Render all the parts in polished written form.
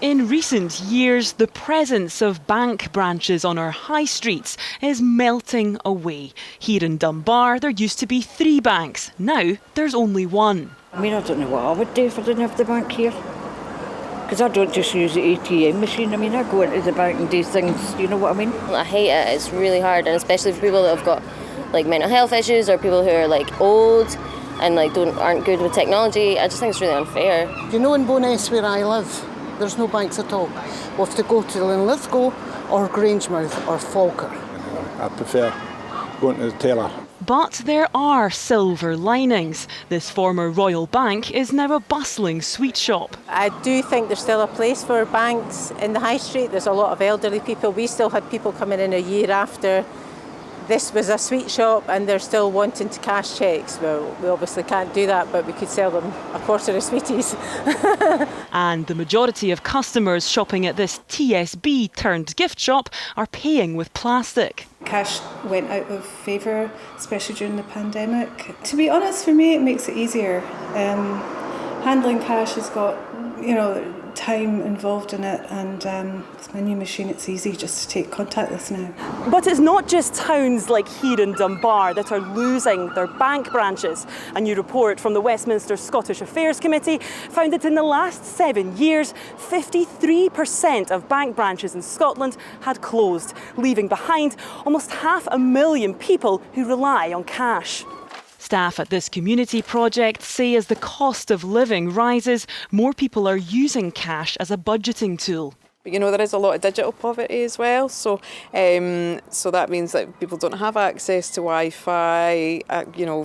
In recent years, the presence of bank branches on our high streets is melting away. Here in Dunbar, there used to be 3 banks. Now there's only 1. I don't know what I would do if I didn't have the bank here. Because I don't just use the ATM machine. I go into the bank and do things, you know what I mean? I hate it. It's really hard, and especially for people that have got mental health issues or people who are old and aren't good with technology. I just think it's really unfair. In Bowness where I live, there's no banks at all. We'll have to go to Linlithgow or Grangemouth or Falkirk. I prefer going to the teller. But there are silver linings. This former Royal Bank is now a bustling sweet shop. I do think there's still a place for banks in the high street. There's a lot of elderly people. We still had people coming in a year after this was a sweet shop and they're still wanting to cash cheques. Well, we obviously can't do that, but we could sell them a quarter of sweeties. And the majority of customers shopping at this TSB turned gift shop are paying with plastic. Cash went out of favour, especially during the pandemic. To be honest, for me, it makes it easier. Handling cash has got, time involved in it, and with my new machine, it's easy just to take contactless now. But it's not just towns like here in Dunbar that are losing their bank branches. A new report from the Westminster Scottish Affairs Committee found that in the last 7 years, 53% of bank branches in Scotland had closed, leaving behind almost 500,000 people who rely on cash. Staff at this community project say as the cost of living rises, more people are using cash as a budgeting tool. But there is a lot of digital poverty as well, so that means that people don't have access to Wi-Fi,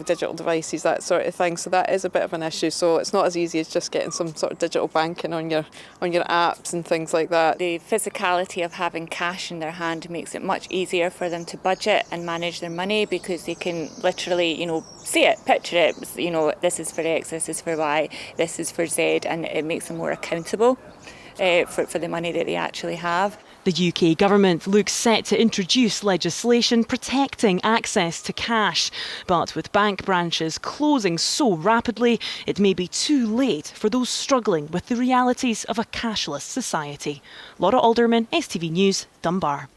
digital devices, that sort of thing. So that is a bit of an issue. So it's not as easy as just getting some sort of digital banking on your apps and things like that. The physicality of having cash in their hand makes it much easier for them to budget and manage their money, because they can literally, see it, picture it. This is for X, this is for Y, this is for Z, and it makes them more accountable for the money that they actually have. The UK government looks set to introduce legislation protecting access to cash. But with bank branches closing so rapidly, it may be too late for those struggling with the realities of a cashless society. Laura Alderman, STV News, Dunbar.